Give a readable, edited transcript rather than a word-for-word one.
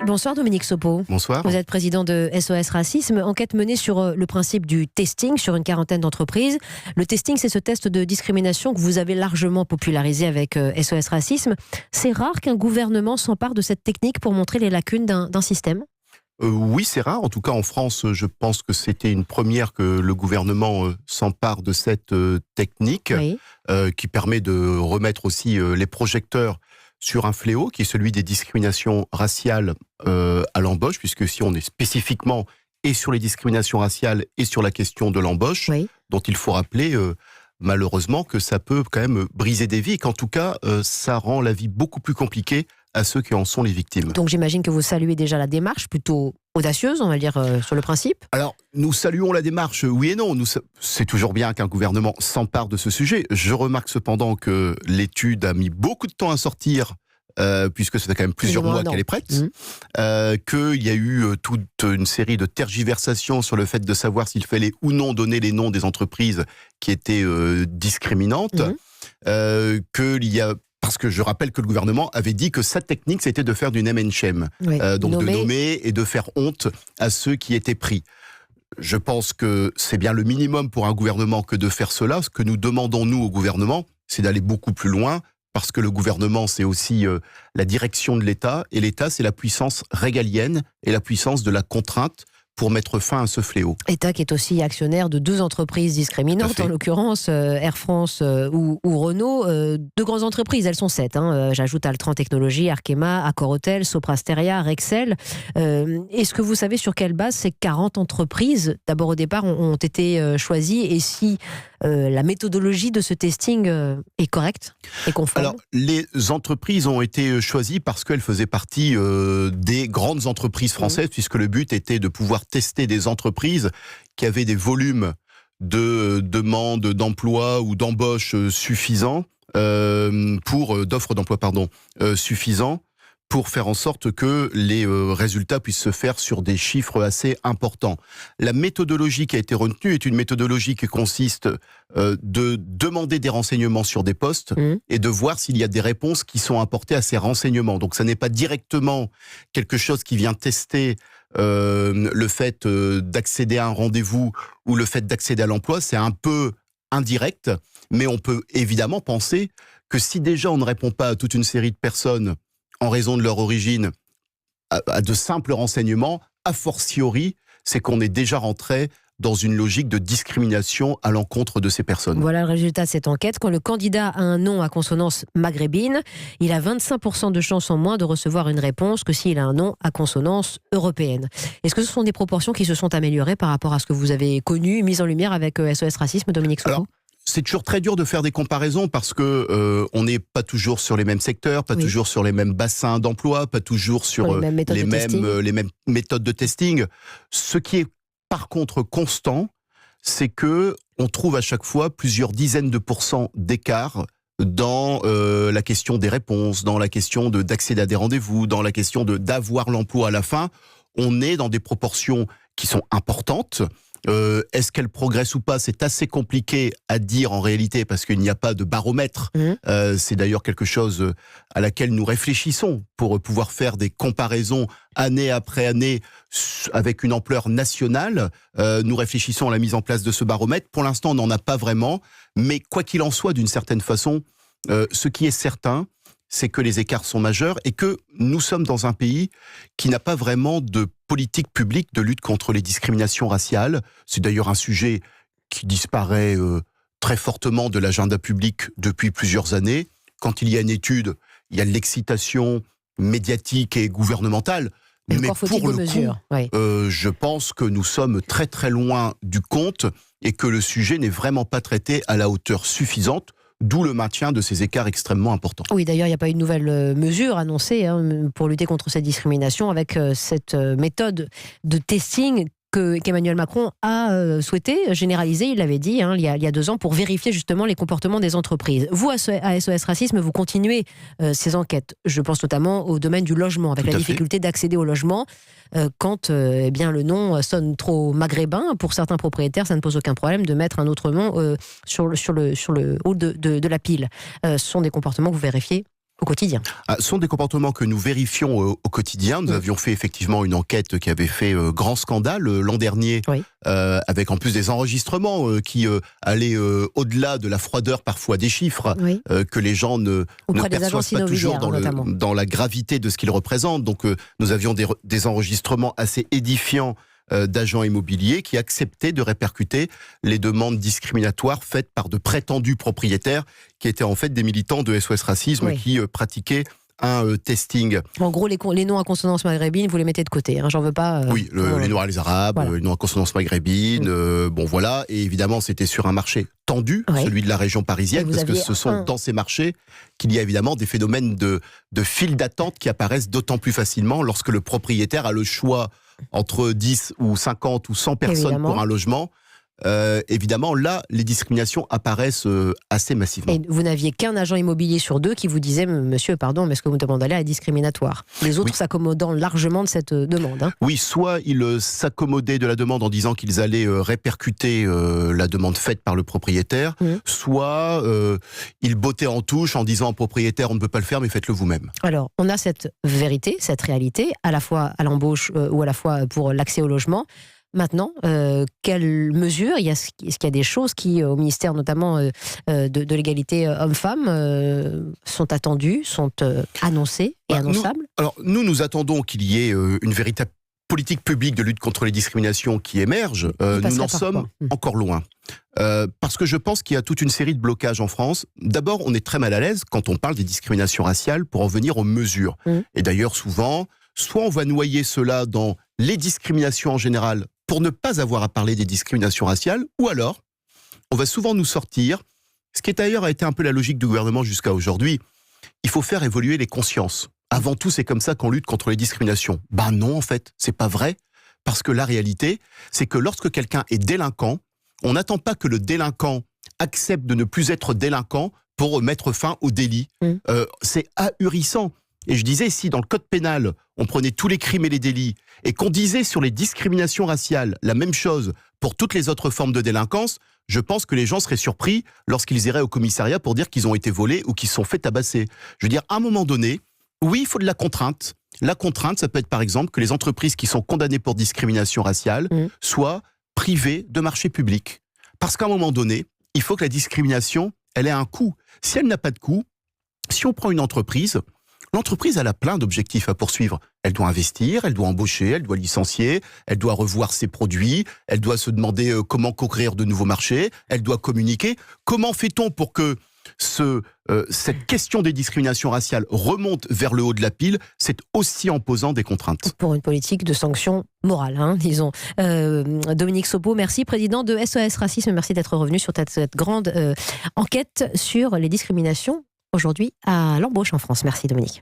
Bonsoir Dominique Sopo. Bonsoir. Vous êtes président de SOS Racisme. Enquête menée sur le principe du testing sur une quarantaine d'entreprises. Le testing, c'est ce test de discrimination que vous avez largement popularisé avec SOS Racisme. C'est rare qu'un gouvernement s'empare de cette technique pour montrer les lacunes d'un système ? Oui, c'est rare. En tout cas, en France, je pense que c'était une première que le gouvernement s'empare de cette technique, Oui. Qui permet de remettre aussi les projecteurs sur un fléau, qui est celui des discriminations raciales à l'embauche, puisque si on est spécifiquement et sur les discriminations raciales et sur la question de l'embauche, Oui. dont il faut rappeler malheureusement que ça peut quand même briser des vies, et qu'en tout cas, ça rend la vie beaucoup plus compliquée à ceux qui en sont les victimes. Donc j'imagine que vous saluez déjà la démarche, plutôt audacieuse, on va dire, sur le principe. Alors, nous saluons la démarche, oui et non. C'est toujours bien qu'un gouvernement s'empare de ce sujet. Je remarque cependant que l'étude a mis beaucoup de temps à sortir, puisque ça fait quand même plusieurs mois qu'elle est prête, qu'il y a eu toute une série de tergiversations sur le fait de savoir s'il fallait ou non donner les noms des entreprises qui étaient discriminantes, qu'il y a... Parce que je rappelle que le gouvernement avait dit que sa technique, c'était de faire du name and shame. Oui. Donc de nommer et de faire honte à ceux qui étaient pris. Je pense que c'est bien le minimum pour un gouvernement que de faire cela. Ce que nous demandons, nous, au gouvernement, c'est d'aller beaucoup plus loin, parce que le gouvernement, c'est aussi la direction de l'État, et l'État, c'est la puissance régalienne et la puissance de la contrainte pour mettre fin à ce fléau. État qui est aussi actionnaire de 2 entreprises discriminantes, en l'occurrence Air France ou Renault. 2 grandes entreprises, elles sont 7. J'ajoute Altran Technologies, Arkema, Accor Hôtel, Soprasteria, Rexel. Est-ce que vous savez sur quelle base ces 40 entreprises, d'abord au départ, ont été choisies, et si la méthodologie de ce testing est correcte et conforme? Alors, les entreprises ont été choisies parce qu'elles faisaient partie des grandes entreprises françaises, puisque le but était de pouvoir tester des entreprises qui avaient des volumes de demandes d'emploi ou d'embauche suffisants, d'offres d'emploi, suffisants, pour faire en sorte que les résultats puissent se faire sur des chiffres assez importants. La méthodologie qui a été retenue est une méthodologie qui consiste de demander des renseignements sur des postes et de voir s'il y a des réponses qui sont apportées à ces renseignements. Donc ça n'est pas directement quelque chose qui vient tester le fait d'accéder à un rendez-vous ou le fait d'accéder à l'emploi. C'est un peu indirect, mais on peut évidemment penser que si déjà on ne répond pas à toute une série de personnes en raison de leur origine, à de simples renseignements, a fortiori, c'est qu'on est déjà rentré dans une logique de discrimination à l'encontre de ces personnes. Voilà le résultat de cette enquête. Quand le candidat a un nom à consonance maghrébine, il a 25% de chances en moins de recevoir une réponse que s'il a un nom à consonance européenne. Est-ce que ce sont des proportions qui se sont améliorées par rapport à ce que vous avez connu, mis en lumière avec SOS Racisme, Dominique Sopo? C'est toujours très dur de faire des comparaisons parce que on n'est pas toujours sur les mêmes secteurs, pas toujours sur les mêmes bassins d'emploi, pas toujours sur les mêmes méthodes de testing. Ce qui est par contre constant, c'est que on trouve à chaque fois plusieurs dizaines de pourcents d'écart dans la question des réponses, dans la question d'accéder à des rendez-vous, dans la question d'avoir l'emploi à la fin. On est dans des proportions qui sont importantes. Est-ce qu'elle progresse ou pas? C'est assez compliqué à dire en réalité parce qu'il n'y a pas de baromètre. C'est d'ailleurs quelque chose à laquelle nous réfléchissons pour pouvoir faire des comparaisons année après année avec une ampleur nationale. Nous réfléchissons à la mise en place de ce baromètre. Pour l'instant, on n'en a pas vraiment. Mais quoi qu'il en soit, d'une certaine façon, ce qui est certain, c'est que les écarts sont majeurs et que nous sommes dans un pays qui n'a pas vraiment de politique publique de lutte contre les discriminations raciales. C'est d'ailleurs un sujet qui disparaît très fortement de l'agenda public depuis plusieurs années. Quand il y a une étude, il y a l'excitation médiatique et gouvernementale. Mais pour le coup, je pense que nous sommes très très loin du compte et que le sujet n'est vraiment pas traité à la hauteur suffisante. D'où le maintien de ces écarts extrêmement importants. Oui, d'ailleurs, il n'y a pas eu de nouvelle mesure annoncée pour lutter contre cette discrimination avec cette méthode de testing qu'Emmanuel Macron a souhaité généraliser, il l'avait dit il y a 2 ans, pour vérifier justement les comportements des entreprises. Vous, à SOS Racisme, vous continuez ces enquêtes. Je pense notamment au domaine du logement, avec la difficulté d'accéder au logement. Quand le nom sonne trop maghrébin, pour certains propriétaires, ça ne pose aucun problème de mettre un autre nom sur le haut de la pile. Ce sont des comportements que vous vérifiez? au quotidien. Ce sont des comportements que nous vérifions au quotidien. Nous avions fait effectivement une enquête qui avait fait grand scandale l'an dernier, avec en plus des enregistrements qui allaient au-delà de la froideur parfois des chiffres, que les gens ne perçoivent pas toujours dans la gravité de ce qu'ils représentent. Donc nous avions des enregistrements assez édifiants d'agents immobiliers qui acceptaient de répercuter les demandes discriminatoires faites par de prétendus propriétaires qui étaient en fait des militants de SOS Racisme qui pratiquaient un testing. En gros, les noms à consonance maghrébine, vous les mettez de côté, hein, j'en veux pas. Oui, les Noirs et les Arabes, les noms à consonance maghrébine, bon voilà, et évidemment c'était sur un marché tendu, celui de la région parisienne, parce que ce sont dans ces marchés qu'il y a évidemment des phénomènes de files d'attente qui apparaissent d'autant plus facilement lorsque le propriétaire a le choix entre 10 ou 50 ou 100 personnes pour un logement. Évidemment, là, les discriminations apparaissent assez massivement. Et vous n'aviez qu'un agent immobilier sur 2 qui vous disait « Monsieur, pardon, mais ce que vous me demandez là est discriminatoire ». Les autres s'accommodant largement de cette demande. Hein. Oui, soit ils s'accommodaient de la demande en disant qu'ils allaient répercuter la demande faite par le propriétaire, soit ils bottaient en touche en disant au propriétaire « On ne peut pas le faire, mais faites-le vous-même ». Alors, on a cette vérité, cette réalité, à la fois à l'embauche ou à la fois pour l'accès au logement. Maintenant, quelles mesures est-ce qu'il y a des choses qui, au ministère notamment de l'égalité homme-femme, sont attendues, sont annoncées et annonçables ? Nous attendons qu'il y ait une véritable politique publique de lutte contre les discriminations qui émerge. Nous n'en sommes encore loin. Parce que je pense qu'il y a toute une série de blocages en France. D'abord, on est très mal à l'aise quand on parle des discriminations raciales pour en venir aux mesures. Et d'ailleurs, souvent, soit on va noyer cela dans les discriminations en général pour ne pas avoir à parler des discriminations raciales, ou alors, on va souvent nous sortir, ce qui d'ailleurs a été un peu la logique du gouvernement jusqu'à aujourd'hui, il faut faire évoluer les consciences. Avant tout, c'est comme ça qu'on lutte contre les discriminations. Ben non, en fait, c'est pas vrai, parce que la réalité, c'est que lorsque quelqu'un est délinquant, on n'attend pas que le délinquant accepte de ne plus être délinquant pour mettre fin au délit. C'est ahurissant. Et je disais, si dans le code pénal, on prenait tous les crimes et les délits, et qu'on disait sur les discriminations raciales la même chose pour toutes les autres formes de délinquance, je pense que les gens seraient surpris lorsqu'ils iraient au commissariat pour dire qu'ils ont été volés ou qu'ils se sont fait tabasser. Je veux dire, à un moment donné, oui, il faut de la contrainte. La contrainte, ça peut être par exemple que les entreprises qui sont condamnées pour discrimination raciale soient privées de marché public. Parce qu'à un moment donné, il faut que la discrimination, elle ait un coût. Si elle n'a pas de coût, si on prend une entreprise... L'entreprise, elle a plein d'objectifs à poursuivre. Elle doit investir, elle doit embaucher, elle doit licencier, elle doit revoir ses produits, elle doit se demander comment conquérir de nouveaux marchés, elle doit communiquer. Comment fait-on pour que cette question des discriminations raciales remonte vers le haut de la pile? C'est aussi en posant des contraintes. Pour une politique de sanctions morales, disons. Dominique Sopeau, merci, président de SOS Racisme. Merci d'être revenu sur cette grande enquête sur les discriminations aujourd'hui à l'embauche en France. Merci Dominique.